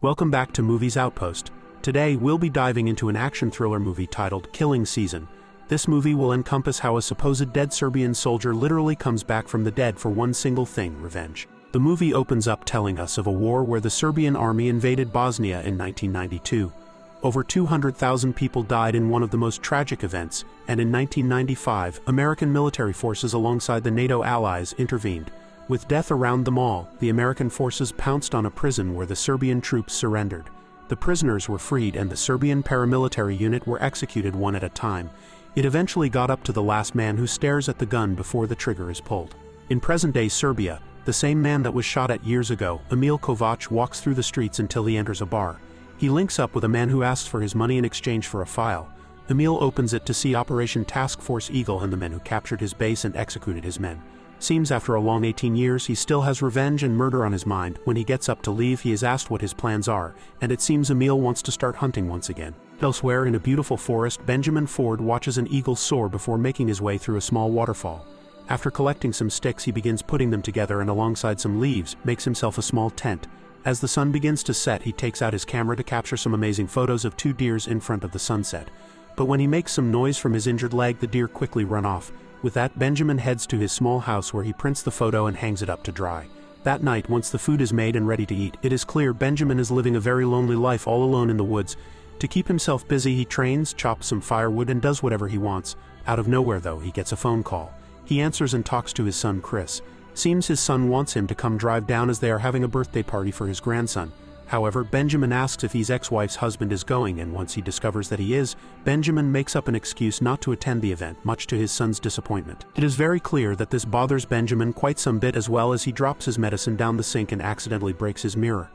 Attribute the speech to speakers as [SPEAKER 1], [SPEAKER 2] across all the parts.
[SPEAKER 1] Welcome back to Movies Outpost. Today we'll be diving into an action thriller movie titled Killing Season. This movie will encompass how a supposed dead Serbian soldier literally comes back from the dead for one single thing: revenge. The movie opens up telling us of a war where the Serbian army invaded Bosnia in 1992. Over 200,000 people died in one of the most tragic events, and in 1995, American military forces alongside the NATO allies intervened. With death around them all, the American forces pounced on a prison where the Serbian troops surrendered. The prisoners were freed and the Serbian paramilitary unit were executed one at a time. It eventually got up to the last man who stares at the gun before the trigger is pulled. In present-day Serbia, the same man that was shot at years ago, Emil Kovac, walks through the streets until he enters a bar. He links up with a man who asks for his money in exchange for a file. Emil opens it to see Operation Task Force Eagle and the men who captured his base and executed his men. Seems after a long 18 years he still has revenge and murder on his mind. When he gets up to leave, he is asked what his plans are, and it seems Emil wants to start hunting once again. Elsewhere in a beautiful forest, Benjamin Ford watches an eagle soar before making his way through a small waterfall. After collecting some sticks, he begins putting them together and alongside some leaves, makes himself a small tent. As the sun begins to set, he takes out his camera to capture some amazing photos of two deers in front of the sunset. But when he makes some noise from his injured leg, the deer quickly run off. With that, Benjamin heads to his small house where he prints the photo and hangs it up to dry. That night, once the food is made and ready to eat, it is clear Benjamin is living a very lonely life all alone in the woods. To keep himself busy, he trains, chops some firewood, and does whatever he wants. Out of nowhere, though, he gets a phone call. He answers and talks to his son Chris. Seems his son wants him to come drive down as they are having a birthday party for his grandson. However, Benjamin asks if his ex-wife's husband is going, and once he discovers that he is, Benjamin makes up an excuse not to attend the event, much to his son's disappointment. It is very clear that this bothers Benjamin quite some bit, as well as he drops his medicine down the sink and accidentally breaks his mirror.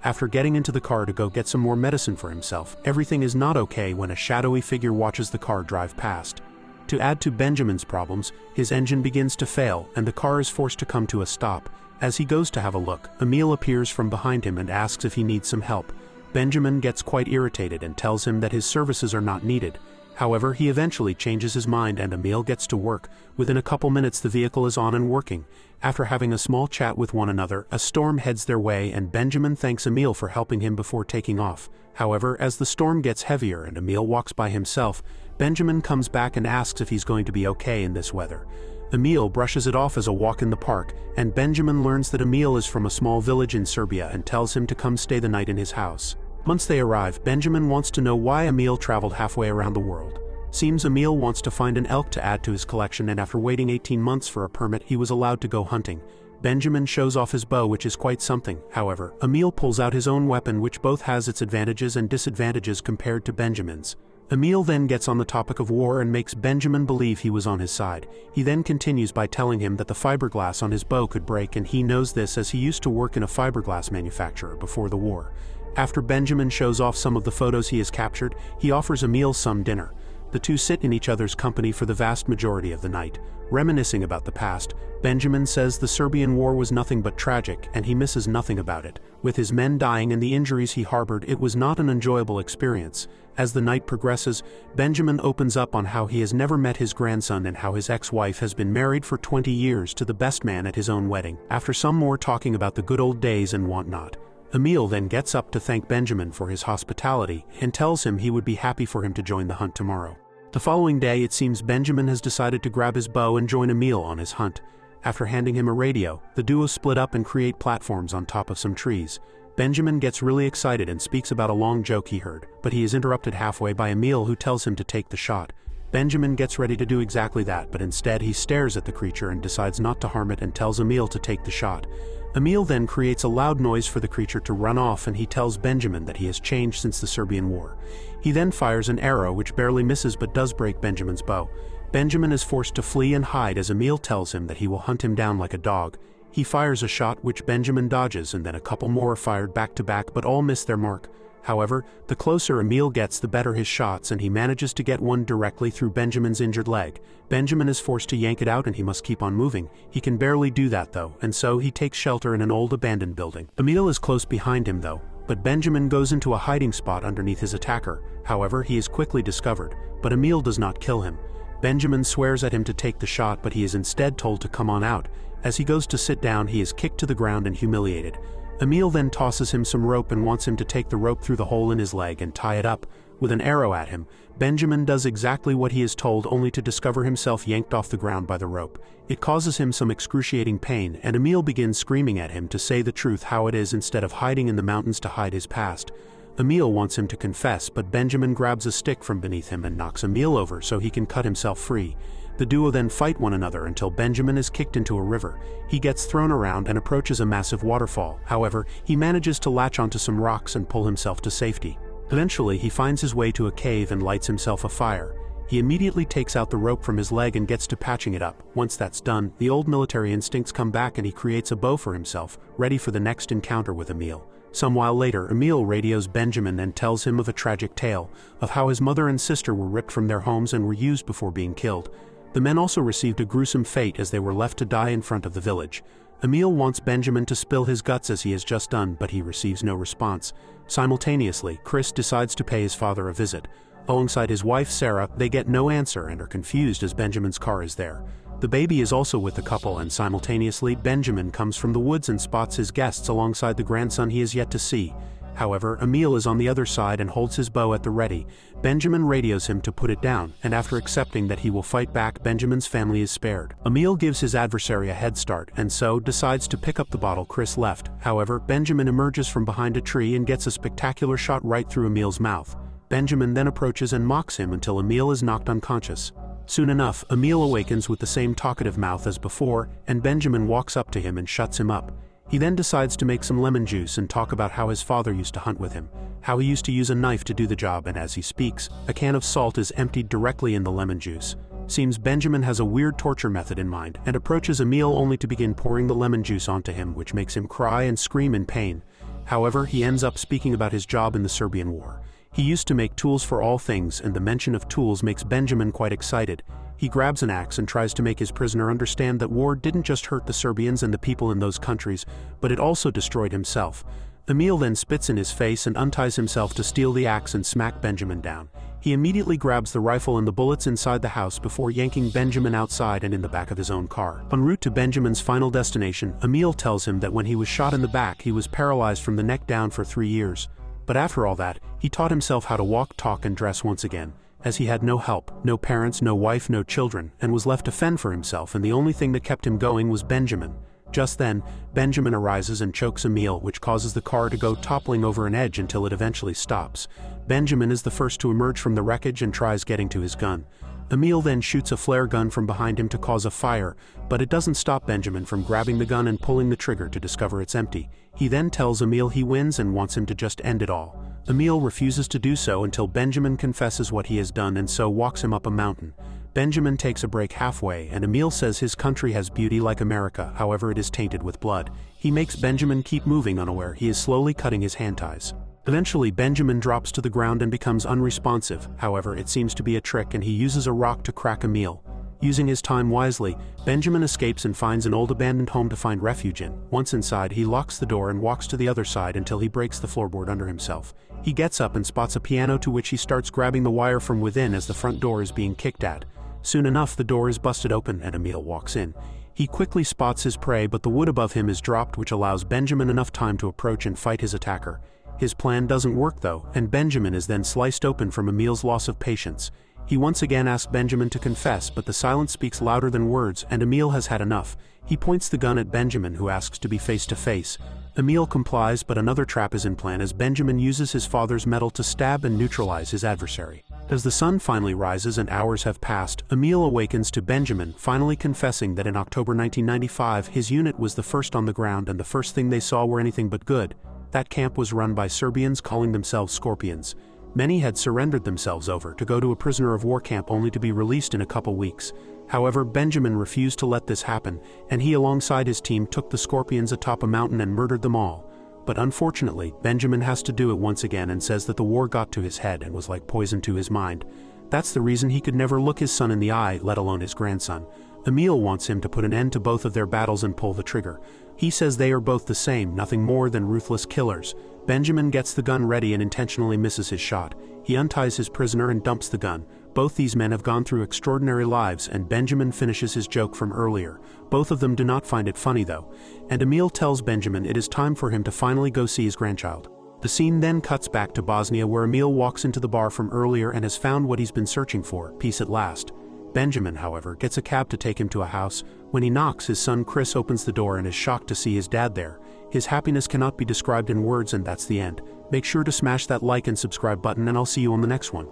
[SPEAKER 1] After getting into the car to go get some more medicine for himself, everything is not okay when a shadowy figure watches the car drive past. To add to Benjamin's problems, his engine begins to fail and the car is forced to come to a stop. As he goes to have a look, Emil appears from behind him and asks if he needs some help. Benjamin gets quite irritated and tells him that his services are not needed. However, he eventually changes his mind and Emil gets to work. Within a couple minutes the vehicle is on and working. After having a small chat with one another, a storm heads their way and Benjamin thanks Emil for helping him before taking off. However, as the storm gets heavier and Emil walks by himself, Benjamin comes back and asks if he's going to be okay in this weather. Emil brushes it off as a walk in the park, and Benjamin learns that Emil is from a small village in Serbia and tells him to come stay the night in his house. Once they arrive, Benjamin wants to know why Emil traveled halfway around the world. Seems Emil wants to find an elk to add to his collection, and after waiting 18 months for a permit, he was allowed to go hunting. Benjamin shows off his bow, which is quite something. However, Emil pulls out his own weapon, which both has its advantages and disadvantages compared to Benjamin's. Emil then gets on the topic of war and makes Benjamin believe he was on his side. He then continues by telling him that the fiberglass on his bow could break, and he knows this as he used to work in a fiberglass manufacturer before the war. After Benjamin shows off some of the photos he has captured, he offers Emil some dinner. The two sit in each other's company for the vast majority of the night. Reminiscing about the past, Benjamin says the Serbian war was nothing but tragic and he misses nothing about it. With his men dying and the injuries he harbored, it was not an enjoyable experience. As the night progresses, Benjamin opens up on how he has never met his grandson and how his ex-wife has been married for 20 years to the best man at his own wedding. After some more talking about the good old days and whatnot, Emil then gets up to thank Benjamin for his hospitality and tells him he would be happy for him to join the hunt tomorrow. The following day, it seems Benjamin has decided to grab his bow and join Emil on his hunt. After handing him a radio, the duo split up and create platforms on top of some trees. Benjamin gets really excited and speaks about a long joke he heard, but he is interrupted halfway by Emil, who tells him to take the shot. Benjamin gets ready to do exactly that, but instead he stares at the creature and decides not to harm it and tells Emil to take the shot. Emil then creates a loud noise for the creature to run off, and he tells Benjamin that he has changed since the Serbian war. He then fires an arrow which barely misses but does break Benjamin's bow. Benjamin is forced to flee and hide as Emil tells him that he will hunt him down like a dog. He fires a shot which Benjamin dodges, and then a couple more are fired back to back, but all miss their mark. However, the closer Emil gets, the better his shots, and he manages to get one directly through Benjamin's injured leg. Benjamin is forced to yank it out and he must keep on moving. He can barely do that though, and so he takes shelter in an old abandoned building. Emil is close behind him though, but Benjamin goes into a hiding spot underneath his attacker. However, he is quickly discovered, but Emil does not kill him. Benjamin swears at him to take the shot, but he is instead told to come on out. As he goes to sit down, he is kicked to the ground and humiliated. Emil then tosses him some rope and wants him to take the rope through the hole in his leg and tie it up with an arrow at him. Benjamin does exactly what he is told, only to discover himself yanked off the ground by the rope. It causes him some excruciating pain, and Emil begins screaming at him to say the truth how it is instead of hiding in the mountains to hide his past. Emil wants him to confess, but Benjamin grabs a stick from beneath him and knocks Emil over so he can cut himself free. The duo then fight one another until Benjamin is kicked into a river. He gets thrown around and approaches a massive waterfall. However, he manages to latch onto some rocks and pull himself to safety. Eventually, he finds his way to a cave and lights himself a fire. He immediately takes out the rope from his leg and gets to patching it up. Once that's done, the old military instincts come back and he creates a bow for himself, ready for the next encounter with Emil. Some while later, Emil radios Benjamin and tells him of a tragic tale, of how his mother and sister were ripped from their homes and were used before being killed. The men also received a gruesome fate as they were left to die in front of the village. Emil wants Benjamin to spill his guts as he has just done, but he receives no response. Simultaneously, Chris decides to pay his father a visit. Alongside his wife Sarah, they get no answer and are confused as Benjamin's car is there. The baby is also with the couple, and simultaneously Benjamin comes from the woods and spots his guests alongside the grandson he has yet to see. However, Emil is on the other side and holds his bow at the ready. Benjamin radios him to put it down, and after accepting that he will fight back, Benjamin's family is spared. Emil gives his adversary a head start, and so decides to pick up the bottle Chris left. However, Benjamin emerges from behind a tree and gets a spectacular shot right through Emil's mouth. Benjamin then approaches and mocks him until Emil is knocked unconscious. Soon enough, Emil awakens with the same talkative mouth as before, and Benjamin walks up to him and shuts him up. He then decides to make some lemon juice and talk about how his father used to hunt with him, how he used to use a knife to do the job, and as he speaks, a can of salt is emptied directly in the lemon juice. Seems Benjamin has a weird torture method in mind, and approaches Emil only to begin pouring the lemon juice onto him, which makes him cry and scream in pain. However, he ends up speaking about his job in the Serbian war. He used to make tools for all things, and the mention of tools makes Benjamin quite excited. He grabs an axe and tries to make his prisoner understand that war didn't just hurt the Serbians and the people in those countries, but it also destroyed himself. Emil then spits in his face and unties himself to steal the axe and smack Benjamin down. He immediately grabs the rifle and the bullets inside the house before yanking Benjamin outside and in the back of his own car. En route to Benjamin's final destination, Emil tells him that when he was shot in the back, he was paralyzed from the neck down for 3 years. But after all that, he taught himself how to walk, talk, and dress once again, as he had no help, no parents, no wife, no children, and was left to fend for himself, and the only thing that kept him going was Benjamin. Just then, Benjamin arises and chokes Emil, which causes the car to go toppling over an edge until it eventually stops. Benjamin is the first to emerge from the wreckage and tries getting to his gun. Emil then shoots a flare gun from behind him to cause a fire, but it doesn't stop Benjamin from grabbing the gun and pulling the trigger to discover it's empty. He then tells Emil he wins and wants him to just end it all. Emil refuses to do so until Benjamin confesses what he has done and so walks him up a mountain. Benjamin takes a break halfway, and Emil says his country has beauty like America, however it is tainted with blood. He makes Benjamin keep moving, unaware he is slowly cutting his hand ties. Eventually, Benjamin drops to the ground and becomes unresponsive. However, it seems to be a trick, and he uses a rock to crack Emil. Using his time wisely, Benjamin escapes and finds an old abandoned home to find refuge in. Once inside, he locks the door and walks to the other side until he breaks the floorboard under himself. He gets up and spots a piano, to which he starts grabbing the wire from within as the front door is being kicked at. Soon enough, the door is busted open and Emil walks in. He quickly spots his prey, but the wood above him is dropped, which allows Benjamin enough time to approach and fight his attacker. His plan doesn't work though, and Benjamin is then sliced open from Emil's loss of patience. He once again asks Benjamin to confess, but the silence speaks louder than words, and Emil has had enough. He points the gun at Benjamin, who asks to be face to face. Emil complies, but another trap is in plan as Benjamin uses his father's metal to stab and neutralize his adversary. As the sun finally rises and hours have passed, Emil awakens to Benjamin finally confessing that in October 1995 his unit was the first on the ground and the first thing they saw were anything but good. That camp was run by Serbians calling themselves Scorpions. Many had surrendered themselves over to go to a prisoner of war camp only to be released in a couple weeks. However, Benjamin refused to let this happen, and he alongside his team took the Scorpions atop a mountain and murdered them all. But unfortunately, Benjamin has to do it once again and says that the war got to his head and was like poison to his mind. That's the reason he could never look his son in the eye, let alone his grandson. Emil wants him to put an end to both of their battles and pull the trigger. He says they are both the same, nothing more than ruthless killers. Benjamin gets the gun ready and intentionally misses his shot. He unties his prisoner and dumps the gun, Both these men have gone through extraordinary lives, and Benjamin finishes his joke from earlier. Both of them do not find it funny though, and Emil tells Benjamin it is time for him to finally go see his grandchild. The scene then cuts back to Bosnia, where Emil walks into the bar from earlier and has found what he's been searching for, peace at last. Benjamin, however, gets a cab to take him to a house. When he knocks, his son Chris opens the door and is shocked to see his dad there. His happiness cannot be described in words, and that's the end. Make sure to smash that like and subscribe button, and I'll see you on the next one.